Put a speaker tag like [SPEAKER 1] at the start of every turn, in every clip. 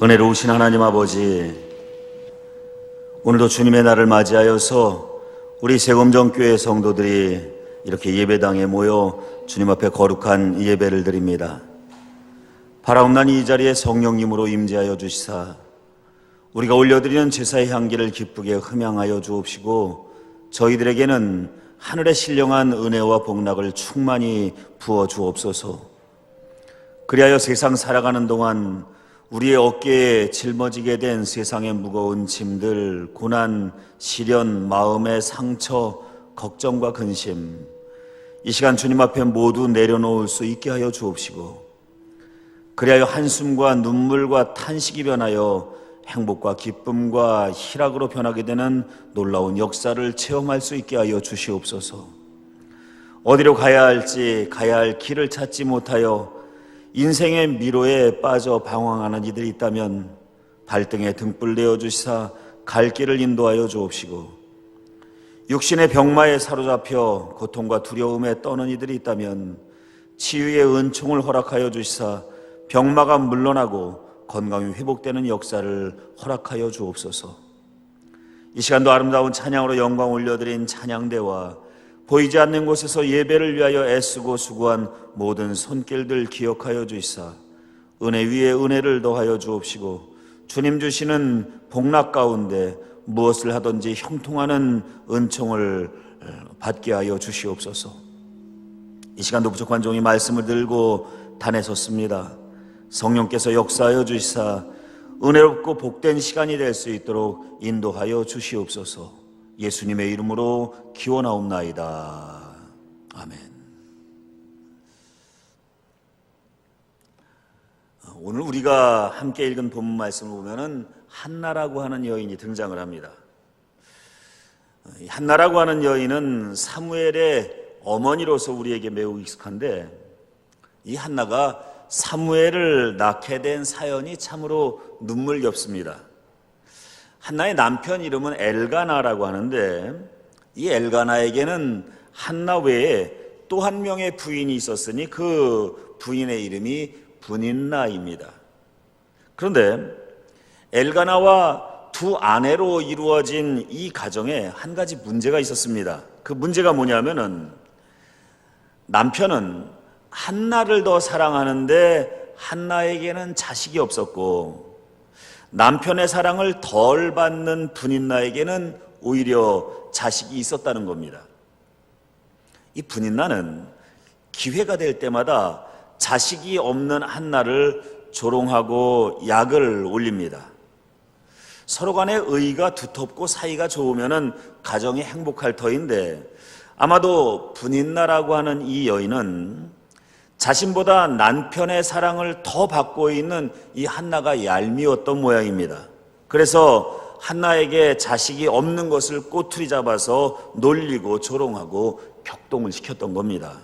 [SPEAKER 1] 은혜로우신 하나님 아버지, 오늘도 주님의 날을 맞이하여서 우리 세검정교회 성도들이 이렇게 예배당에 모여 주님 앞에 거룩한 예배를 드립니다. 바라옵난 이 자리에 성령님으로 임재하여 주시사 우리가 올려드리는 제사의 향기를 기쁘게 흠양하여 주옵시고, 저희들에게는 하늘의 신령한 은혜와 복락을 충만히 부어 주옵소서. 그리하여 세상 살아가는 동안 우리의 어깨에 짊어지게 된 세상의 무거운 짐들, 고난, 시련, 마음의 상처, 걱정과 근심, 이 시간 주님 앞에 모두 내려놓을 수 있게 하여 주옵시고, 그리하여 한숨과 눈물과 탄식이 변하여 행복과 기쁨과 희락으로 변하게 되는 놀라운 역사를 체험할 수 있게 하여 주시옵소서. 어디로 가야 할지, 가야 할 길을 찾지 못하여 인생의 미로에 빠져 방황하는 이들이 있다면 발등에 등불 내어주시사 갈 길을 인도하여 주옵시고, 육신의 병마에 사로잡혀 고통과 두려움에 떠는 이들이 있다면 치유의 은총을 허락하여 주시사 병마가 물러나고 건강이 회복되는 역사를 허락하여 주옵소서. 이 시간도 아름다운 찬양으로 영광 올려드린 찬양대와 보이지 않는 곳에서 예배를 위하여 애쓰고 수고한 모든 손길들 기억하여 주시사 은혜 위에 은혜를 더하여 주옵시고, 주님 주시는 복락 가운데 무엇을 하든지 형통하는 은총을 받게 하여 주시옵소서. 이 시간도 부족한 종이 말씀을 들고 단에 섰습니다. 성령께서 역사하여 주시사 은혜롭고 복된 시간이 될 수 있도록 인도하여 주시옵소서. 예수님의 이름으로 기원하옵나이다. 아멘. 오늘 우리가 함께 읽은 본문 말씀을 보면은 한나라고 하는 여인이 등장을 합니다. 한나라고 하는 여인은 사무엘의 어머니로서 우리에게 매우 익숙한데, 이 한나가 사무엘을 낳게 된 사연이 참으로 눈물겹습니다. 한나의 남편 이름은 엘가나라고 하는데, 이 엘가나에게는 한나 외에 또 한 명의 부인이 있었으니 그 부인의 이름이 브닌나입니다. 그런데 엘가나와 두 아내로 이루어진 이 가정에 한 가지 문제가 있었습니다. 그 문제가 뭐냐면은, 남편은 한나를 더 사랑하는데 한나에게는 자식이 없었고, 남편의 사랑을 덜 받는 브닌나에게는 오히려 자식이 있었다는 겁니다. 이 브닌나는 기회가 될 때마다 자식이 없는 한나를 조롱하고 약을 올립니다. 서로 간의 의가 두텁고 사이가 좋으면 가정이 행복할 터인데, 아마도 브닌나라고 하는 이 여인은 자신보다 남편의 사랑을 더 받고 있는 이 한나가 얄미웠던 모양입니다. 그래서 한나에게 자식이 없는 것을 꼬투리 잡아서 놀리고 조롱하고 격동을 시켰던 겁니다.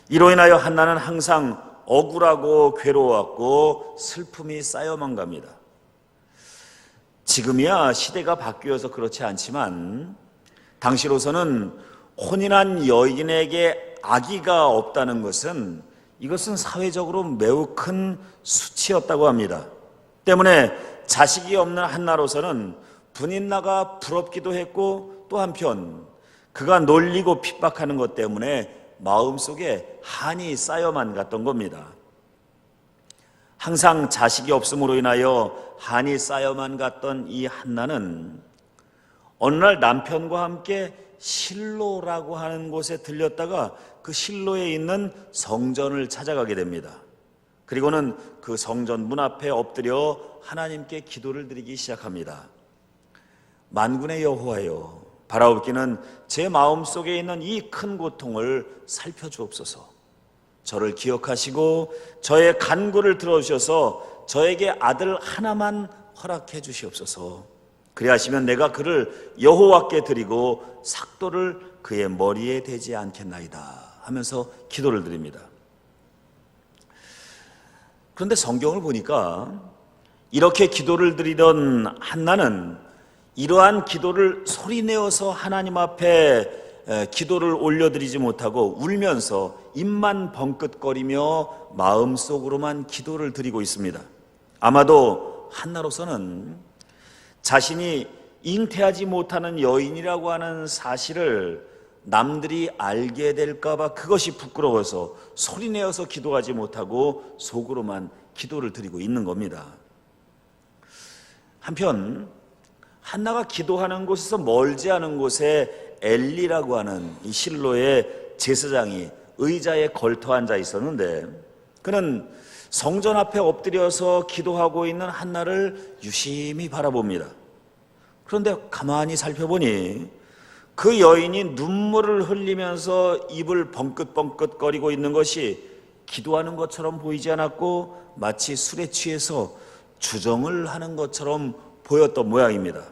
[SPEAKER 1] 이로 인하여 한나는 항상 억울하고 괴로웠고 슬픔이 쌓여만 갑니다. 지금이야 시대가 바뀌어서 그렇지 않지만, 당시로서는 혼인한 여인에게 아기가 없다는 것은, 이것은 사회적으로 매우 큰 수치였다고 합니다. 때문에 자식이 없는 한나로서는 브닌나가 부럽기도 했고, 또 한편 그가 놀리고 핍박하는 것 때문에 마음속에 한이 쌓여만 갔던 겁니다. 항상 자식이 없음으로 인하여 한이 쌓여만 갔던 이 한나는 어느 날 남편과 함께 실로라고 하는 곳에 들렸다가 그 실로에 있는 성전을 찾아가게 됩니다. 그리고는 그 성전 문 앞에 엎드려 하나님께 기도를 드리기 시작합니다. 만군의 여호와여, 바라옵기는 제 마음속에 있는 이 큰 고통을 살펴주옵소서. 저를 기억하시고 저의 간구를 들어주셔서 저에게 아들 하나만 허락해 주시옵소서. 그리하시면 내가 그를 여호와께 드리고 삭도를 그의 머리에 대지 않겠나이다 하면서 기도를 드립니다. 그런데 성경을 보니까 이렇게 기도를 드리던 한나는 이러한 기도를 소리내어서 하나님 앞에 기도를 올려드리지 못하고 울면서 입만 벙긋거리며 마음속으로만 기도를 드리고 있습니다. 아마도 한나로서는 자신이 잉태하지 못하는 여인이라고 하는 사실을 남들이 알게 될까봐 그것이 부끄러워서 소리내어서 기도하지 못하고 속으로만 기도를 드리고 있는 겁니다. 한편 한나가 기도하는 곳에서 멀지 않은 곳에 엘리라고 하는 이 실로의 제사장이 의자에 걸터 앉아 있었는데, 그는 성전 앞에 엎드려서 기도하고 있는 한나를 유심히 바라봅니다. 그런데 가만히 살펴보니 그 여인이 눈물을 흘리면서 입을 벙긋벙긋거리고 있는 것이 기도하는 것처럼 보이지 않았고 마치 술에 취해서 주정을 하는 것처럼 보였던 모양입니다.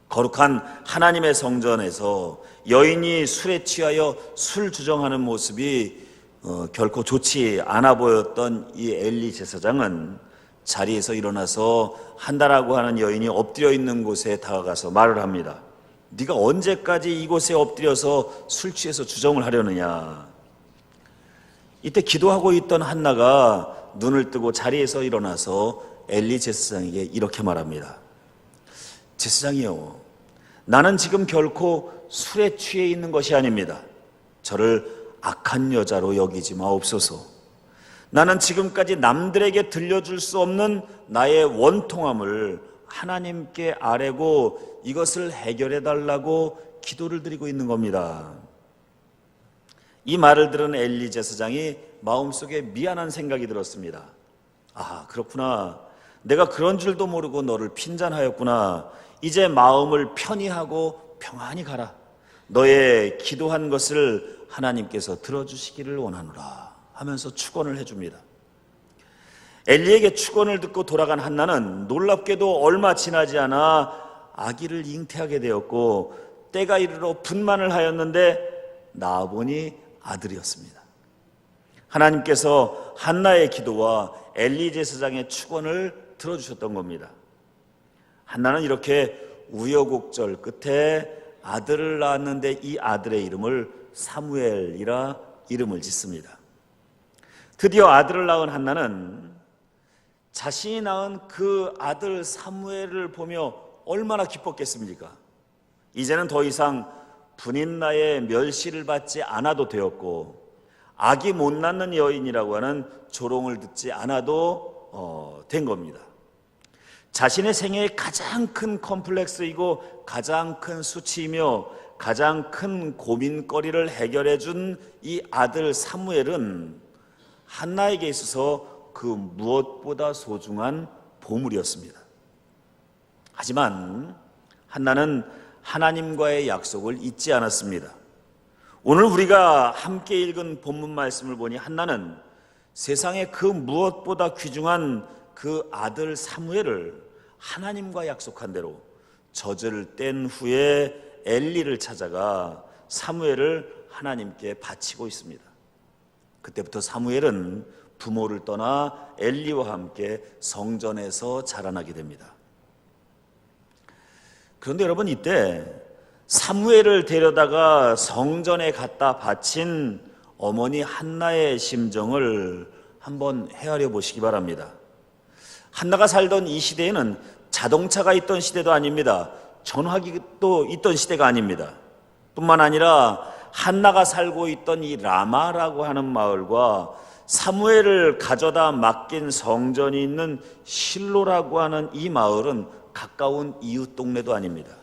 [SPEAKER 1] 거룩한 하나님의 성전에서 여인이 술에 취하여 술 주정하는 모습이 결코 좋지 않아 보였던 이 엘리 제사장은 자리에서 일어나서 한나라고 하는 여인이 엎드려 있는 곳에 다가가서 말을 합니다. 네가 언제까지 이곳에 엎드려서 술 취해서 주정을 하려느냐. 이때 기도하고 있던 한나가 눈을 뜨고 자리에서 일어나서 엘리 제사장에게 이렇게 말합니다. 제사장이요, 나는 지금 결코 술에 취해 있는 것이 아닙니다. 저를 악한 여자로 여기지 마옵소서. 나는 지금까지 남들에게 들려줄 수 없는 나의 원통함을 하나님께 아뢰고 이것을 해결해 달라고 기도를 드리고 있는 겁니다. 이 말을 들은 엘리 제사장이 마음속에 미안한 생각이 들었습니다. 아, 그렇구나. 내가 그런 줄도 모르고 너를 핀잔하였구나. 이제 마음을 편히 하고 평안히 가라. 너의 기도한 것을 하나님께서 들어주시기를 원하노라 하면서 축원을 해줍니다. 엘리에게 축원을 듣고 돌아간 한나는 놀랍게도 얼마 지나지 않아 아기를 잉태하게 되었고, 때가 이르러 분만을 하였는데 낳아보니 아들이었습니다. 하나님께서 한나의 기도와 엘리 제사장의 축원을 들어주셨던 겁니다. 한나는 이렇게 우여곡절 끝에 아들을 낳았는데 이 아들의 이름을 사무엘이라 이름을 짓습니다. 드디어 아들을 낳은 한나는 자신이 낳은 그 아들 사무엘을 보며 얼마나 기뻤겠습니까? 이제는 더 이상 분인나의 멸시를 받지 않아도 되었고, 아기 못 낳는 여인이라고 하는 조롱을 듣지 않아도 된 겁니다. 자신의 생애의 가장 큰 컴플렉스이고 가장 큰 수치이며 가장 큰 고민거리를 해결해 준 이 아들 사무엘은 한나에게 있어서 그 무엇보다 소중한 보물이었습니다. 하지만 한나는 하나님과의 약속을 잊지 않았습니다. 오늘 우리가 함께 읽은 본문 말씀을 보니 한나는 세상에 그 무엇보다 귀중한 그 아들 사무엘을 하나님과 약속한 대로 젖을 뗀 후에 엘리를 찾아가 사무엘을 하나님께 바치고 있습니다. 그때부터 사무엘은 부모를 떠나 엘리와 함께 성전에서 자라나게 됩니다. 그런데 여러분, 이때 사무엘을 데려다가 성전에 갖다 바친 어머니 한나의 심정을 한번 헤아려 보시기 바랍니다. 한나가 살던 이 시대에는 자동차가 있던 시대도 아닙니다. 전화기도 있던 시대가 아닙니다. 뿐만 아니라 한나가 살고 있던 이 라마라고 하는 마을과 사무엘을 가져다 맡긴 성전이 있는 실로라고 하는 이 마을은 가까운 이웃 동네도 아닙니다.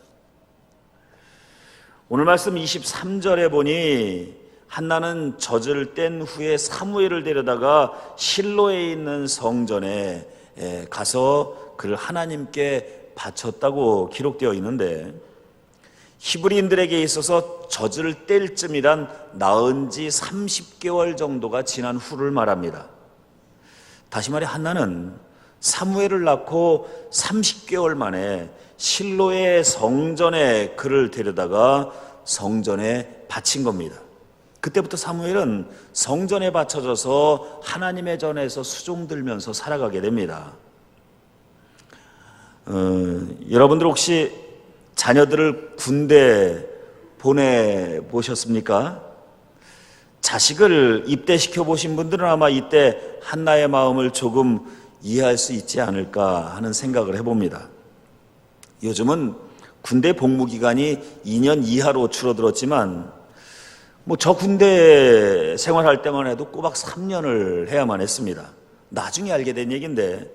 [SPEAKER 1] 오늘 말씀 23절에 보니 한나는 젖을 뗀 후에 사무엘을 데려다가 실로에 있는 성전에 가서 그를 하나님께 바쳤다고 기록되어 있는데, 히브리인들에게 있어서 젖을 뗄 쯤이란 낳은 지 30개월 정도가 지난 후를 말합니다. 다시 말해 한나는 사무엘을 낳고 30개월 만에 실로의 성전에 그를 데려다가 성전에 바친 겁니다. 그때부터 사무엘은 성전에 바쳐져서 하나님의 전에서 수종 들면서 살아가게 됩니다. 여러분들 혹시 자녀들을 군대 보내보셨습니까? 자식을 입대시켜 보신 분들은 아마 이때 한나의 마음을 조금 이해할 수 있지 않을까 하는 생각을 해봅니다. 요즘은 군대 복무 기간이 2년 이하로 줄어들었지만 저 군대 생활할 때만 해도 꼬박 3년을 해야만 했습니다. 나중에 알게 된 얘기인데,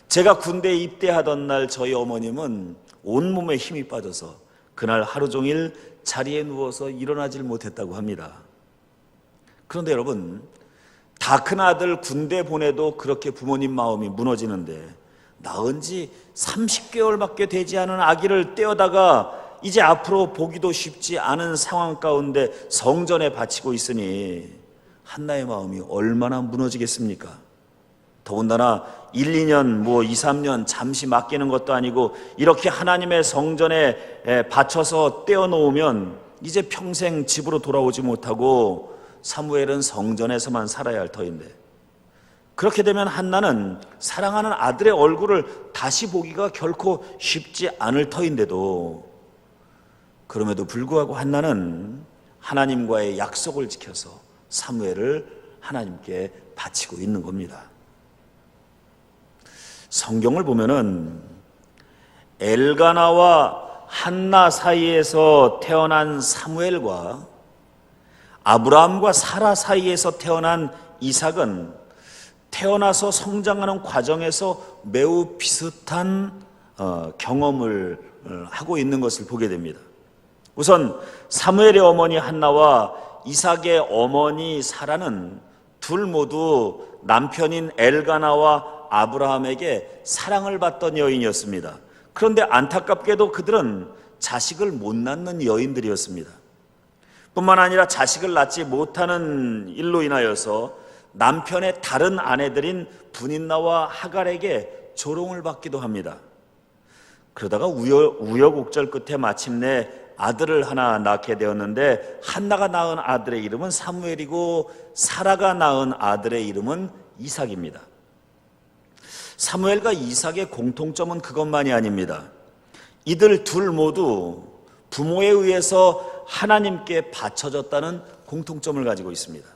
[SPEAKER 1] 제가 군대에 입대하던 날 저희 어머님은 온몸에 힘이 빠져서 그날 하루 종일 자리에 누워서 일어나질 못했다고 합니다. 그런데 여러분, 다 큰 아들 군대 보내도 그렇게 부모님 마음이 무너지는데, 낳은 지 30개월밖에 되지 않은 아기를 떼어다가 이제 앞으로 보기도 쉽지 않은 상황 가운데 성전에 바치고 있으니 한나의 마음이 얼마나 무너지겠습니까? 더군다나 1, 2년, 2, 3년 잠시 맡기는 것도 아니고 이렇게 하나님의 성전에 바쳐서 떼어놓으면 이제 평생 집으로 돌아오지 못하고 사무엘은 성전에서만 살아야 할 터인데, 그렇게 되면 한나는 사랑하는 아들의 얼굴을 다시 보기가 결코 쉽지 않을 터인데도, 그럼에도 불구하고 한나는 하나님과의 약속을 지켜서 사무엘을 하나님께 바치고 있는 겁니다. 성경을 보면은 엘가나와 한나 사이에서 태어난 사무엘과 아브라함과 사라 사이에서 태어난 이삭은 태어나서 성장하는 과정에서 매우 비슷한 경험을 하고 있는 것을 보게 됩니다. 우선 사무엘의 어머니 한나와 이삭의 어머니 사라는 둘 모두 남편인 엘가나와 아브라함에게 사랑을 받던 여인이었습니다. 그런데 안타깝게도 그들은 자식을 못 낳는 여인들이었습니다. 뿐만 아니라 자식을 낳지 못하는 일로 인하여서 남편의 다른 아내들인 분인나와 하갈에게 조롱을 받기도 합니다. 그러다가 우여곡절 끝에 마침내 아들을 하나 낳게 되었는데, 한나가 낳은 아들의 이름은 사무엘이고 사라가 낳은 아들의 이름은 이삭입니다. 사무엘과 이삭의 공통점은 그것만이 아닙니다. 이들 둘 모두 부모에 의해서 하나님께 바쳐졌다는 공통점을 가지고 있습니다.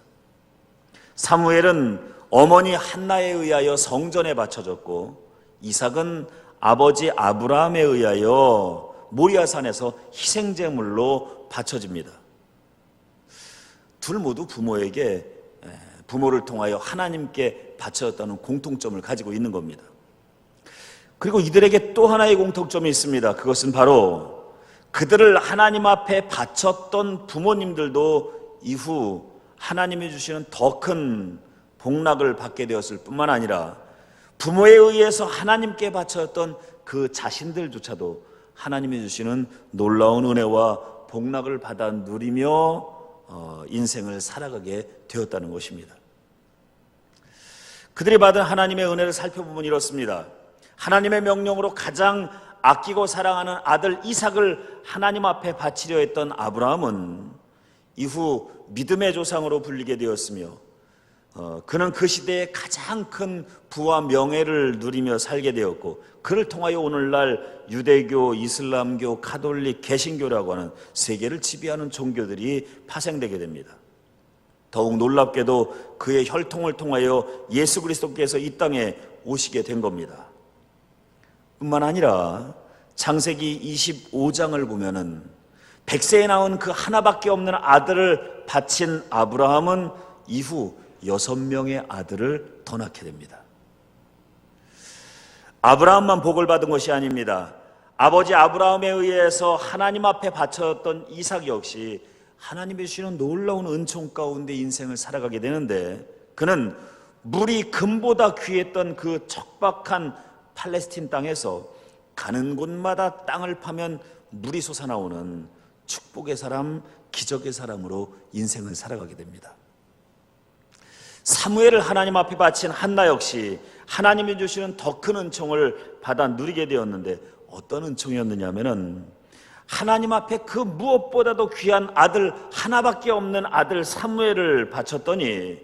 [SPEAKER 1] 사무엘은 어머니 한나에 의하여 성전에 바쳐졌고, 이삭은 아버지 아브라함에 의하여 모리아산에서 희생제물로 바쳐집니다. 둘 모두 부모를 통하여 하나님께 바쳐졌다는 공통점을 가지고 있는 겁니다. 그리고 이들에게 또 하나의 공통점이 있습니다. 그것은 바로 그들을 하나님 앞에 바쳤던 부모님들도 이후 하나님이 주시는 더 큰 복락을 받게 되었을 뿐만 아니라, 부모에 의해서 하나님께 바쳐졌던 그 자신들조차도 하나님이 주시는 놀라운 은혜와 복락을 받아 누리며 인생을 살아가게 되었다는 것입니다. 그들이 받은 하나님의 은혜를 살펴보면 이렇습니다. 하나님의 명령으로 가장 아끼고 사랑하는 아들 이삭을 하나님 앞에 바치려 했던 아브라함은 이후 믿음의 조상으로 불리게 되었으며, 그는 그 시대에 가장 큰 부와 명예를 누리며 살게 되었고, 그를 통하여 오늘날 유대교, 이슬람교, 가톨릭, 개신교라고 하는 세계를 지배하는 종교들이 파생되게 됩니다. 더욱 놀랍게도 그의 혈통을 통하여 예수 그리스도께서 이 땅에 오시게 된 겁니다. 뿐만 아니라 창세기 25장을 보면은 100세에 낳은 그 하나밖에 없는 아들을 바친 아브라함은 이후 6명의 아들을 더 낳게 됩니다. 아브라함만 복을 받은 것이 아닙니다. 아버지 아브라함에 의해서 하나님 앞에 바쳐졌던 이삭 역시 하나님이 주시는 놀라운 은총 가운데 인생을 살아가게 되는데, 그는 물이 금보다 귀했던 그 척박한 팔레스틴 땅에서 가는 곳마다 땅을 파면 물이 솟아나오는 축복의 사람, 기적의 사람으로 인생을 살아가게 됩니다. 사무엘을 하나님 앞에 바친 한나 역시 하나님이 주시는 더 큰 은총을 받아 누리게 되었는데, 어떤 은총이었느냐면은 하나님 앞에 그 무엇보다도 귀한 아들, 하나밖에 없는 아들 사무엘을 바쳤더니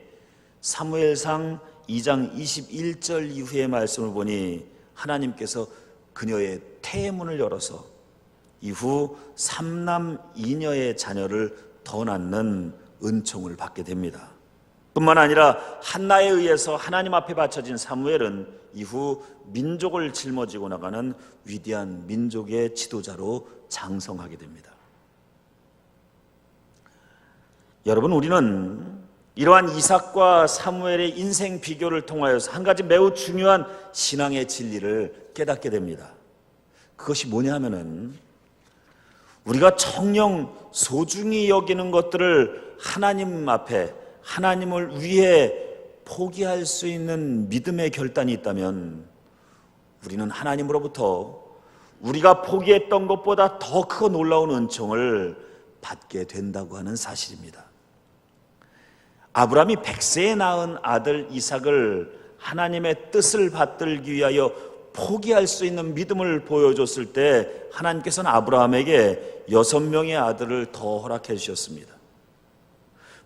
[SPEAKER 1] 사무엘상 2장 21절 이후의 말씀을 보니 하나님께서 그녀의 태문을 열어서 이후 3남 2녀의 자녀를 더 낳는 은총을 받게 됩니다. 뿐만 아니라 한나에 의해서 하나님 앞에 바쳐진 사무엘은 이후 민족을 짊어지고 나가는 위대한 민족의 지도자로 장성하게 됩니다. 여러분, 우리는 이러한 이삭과 사무엘의 인생 비교를 통하여서 한 가지 매우 중요한 신앙의 진리를 깨닫게 됩니다. 그것이 뭐냐 하면은 우리가 정녕 소중히 여기는 것들을 하나님 앞에, 하나님을 위해 포기할 수 있는 믿음의 결단이 있다면 우리는 하나님으로부터 우리가 포기했던 것보다 더 크고 놀라운 은총을 받게 된다고 하는 사실입니다. 아브라함이 100세에 낳은 아들 이삭을 하나님의 뜻을 받들기 위하여 포기할 수 있는 믿음을 보여줬을 때 하나님께서는 아브라함에게 6명의 아들을 더 허락해 주셨습니다.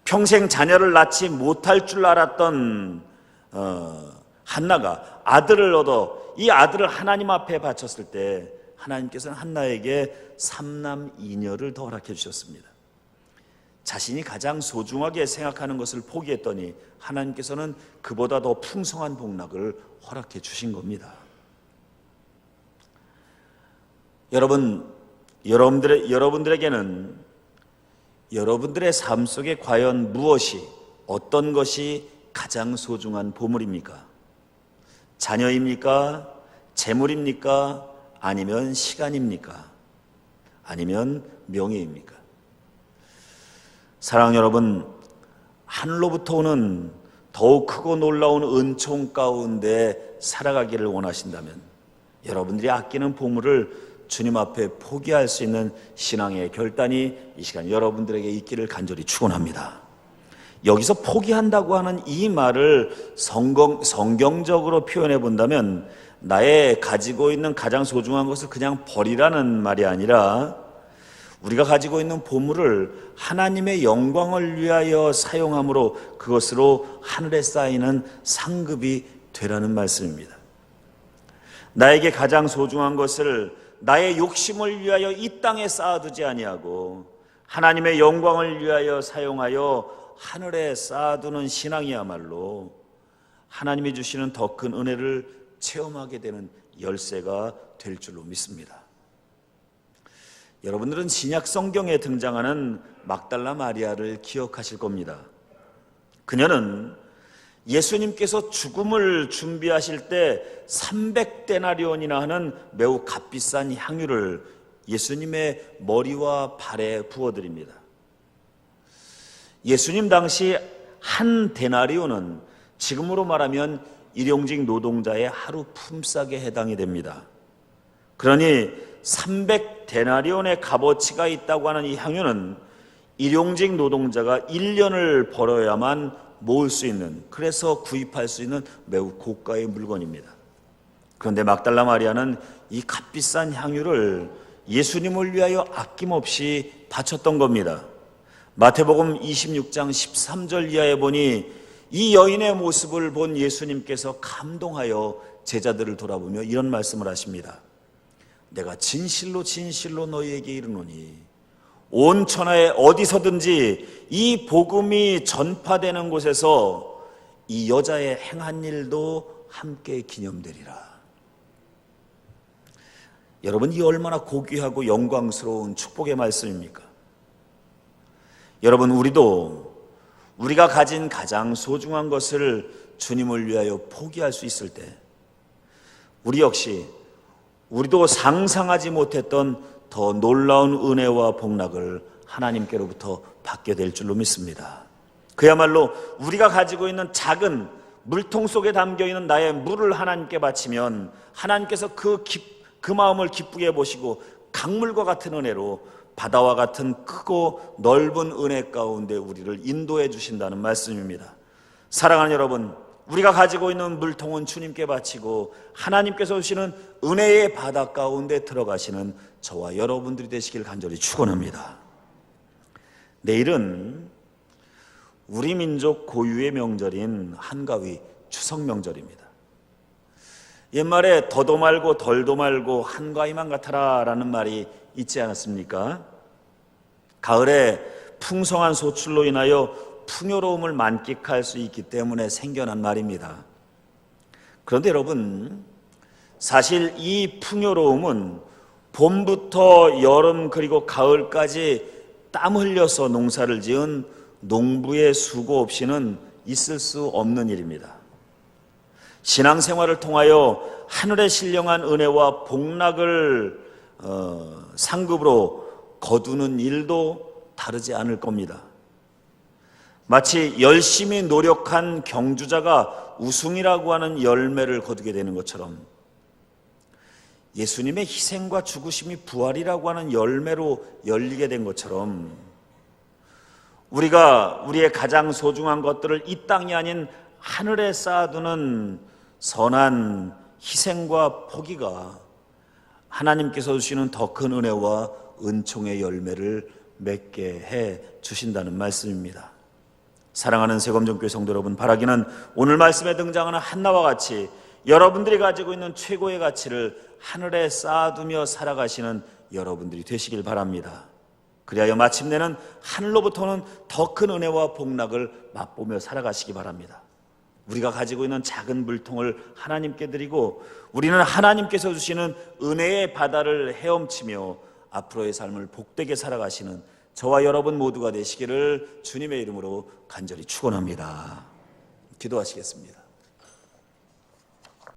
[SPEAKER 1] 평생 자녀를 낳지 못할 줄 알았던 한나가 아들을 얻어 이 아들을 하나님 앞에 바쳤을 때 하나님께서는 한나에게 3남 2녀를 더 허락해 주셨습니다. 자신이 가장 소중하게 생각하는 것을 포기했더니 하나님께서는 그보다 더 풍성한 복락을 허락해 주신 겁니다. 여러분들에게는 여러분들의 삶 속에 과연 무엇이, 어떤 것이 가장 소중한 보물입니까? 자녀입니까? 재물입니까? 아니면 시간입니까? 아니면 명예입니까? 사랑하는 여러분, 하늘로부터 오는 더욱 크고 놀라운 은총 가운데 살아가기를 원하신다면 여러분들이 아끼는 보물을 주님 앞에 포기할 수 있는 신앙의 결단이 이 시간 여러분들에게 있기를 간절히 축원합니다. 여기서 포기한다고 하는 이 말을 성경적으로 표현해 본다면 나의 가지고 있는 가장 소중한 것을 그냥 버리라는 말이 아니라 우리가 가지고 있는 보물을 하나님의 영광을 위하여 사용함으로 그것으로 하늘에 쌓이는 상급이 되라는 말씀입니다. 나에게 가장 소중한 것을 나의 욕심을 위하여 이 땅에 쌓아두지 아니하고 하나님의 영광을 위하여 사용하여 하늘에 쌓아두는 신앙이야말로 하나님이 주시는 더 큰 은혜를 체험하게 되는 열쇠가 될 줄로 믿습니다. 여러분들은 신약 성경에 등장하는 막달라 마리아를 기억하실 겁니다. 그녀는 예수님께서 죽음을 준비하실 때 300데나리온이나 하는 매우 값비싼 향유를 예수님의 머리와 발에 부어드립니다. 예수님 당시 한 데나리온은 지금으로 말하면 일용직 노동자의 하루 품삯에 해당이 됩니다. 그러니 300데나리온의 값어치가 있다고 하는 이 향유는 일용직 노동자가 1년을 벌어야만 모을 수 있는, 그래서 구입할 수 있는 매우 고가의 물건입니다. 그런데 막달라 마리아는 이 값비싼 향유를 예수님을 위하여 아낌없이 바쳤던 겁니다. 마태복음 26장 13절 이하에 보니 이 여인의 모습을 본 예수님께서 감동하여 제자들을 돌아보며 이런 말씀을 하십니다. 내가 진실로 진실로 너희에게 이르노니 온 천하에 어디서든지 이 복음이 전파되는 곳에서 이 여자의 행한 일도 함께 기념되리라. 여러분, 이 얼마나 고귀하고 영광스러운 축복의 말씀입니까? 여러분, 우리가 가진 가장 소중한 것을 주님을 위하여 포기할 수 있을 때 우리도 상상하지 못했던 더 놀라운 은혜와 복락을 하나님께로부터 받게 될 줄로 믿습니다. 그야말로 우리가 가지고 있는 작은 물통 속에 담겨있는 나의 물을 하나님께 바치면 하나님께서 그 마음을 기쁘게 보시고 강물과 같은 은혜로 바다와 같은 크고 넓은 은혜 가운데 우리를 인도해 주신다는 말씀입니다. 사랑하는 여러분, 우리가 가지고 있는 물통은 주님께 바치고 하나님께서 주시는 은혜의 바다 가운데 들어가시는 저와 여러분들이 되시길 간절히 축원합니다. 내일은 우리 민족 고유의 명절인 한가위 추석 명절입니다. 옛말에 더도 말고 덜도 말고 한가위만 같아라 라는 말이 있지 않았습니까? 가을에 풍성한 소출로 인하여 풍요로움을 만끽할 수 있기 때문에 생겨난 말입니다. 그런데 여러분, 사실 이 풍요로움은 봄부터 여름 그리고 가을까지 땀 흘려서 농사를 지은 농부의 수고 없이는 있을 수 없는 일입니다. 신앙생활을 통하여 하늘의 신령한 은혜와 복락을 상급으로 거두는 일도 다르지 않을 겁니다. 마치 열심히 노력한 경주자가 우승이라고 하는 열매를 거두게 되는 것처럼 예수님의 희생과 죽으심이 부활이라고 하는 열매로 열리게 된 것처럼 우리가 우리의 가장 소중한 것들을 이 땅이 아닌 하늘에 쌓아두는 선한 희생과 포기가 하나님께서 주시는 더 큰 은혜와 은총의 열매를 맺게 해 주신다는 말씀입니다. 사랑하는 세검정교회 성도 여러분, 바라기는 오늘 말씀에 등장하는 한나와 같이 여러분들이 가지고 있는 최고의 가치를 하늘에 쌓아두며 살아가시는 여러분들이 되시길 바랍니다. 그리하여 마침내는 하늘로부터는 더 큰 은혜와 복락을 맛보며 살아가시기 바랍니다. 우리가 가지고 있는 작은 물통을 하나님께 드리고 우리는 하나님께서 주시는 은혜의 바다를 헤엄치며 앞으로의 삶을 복되게 살아가시는 저와 여러분 모두가 되시기를 주님의 이름으로 간절히 축원합니다. 기도하시겠습니다.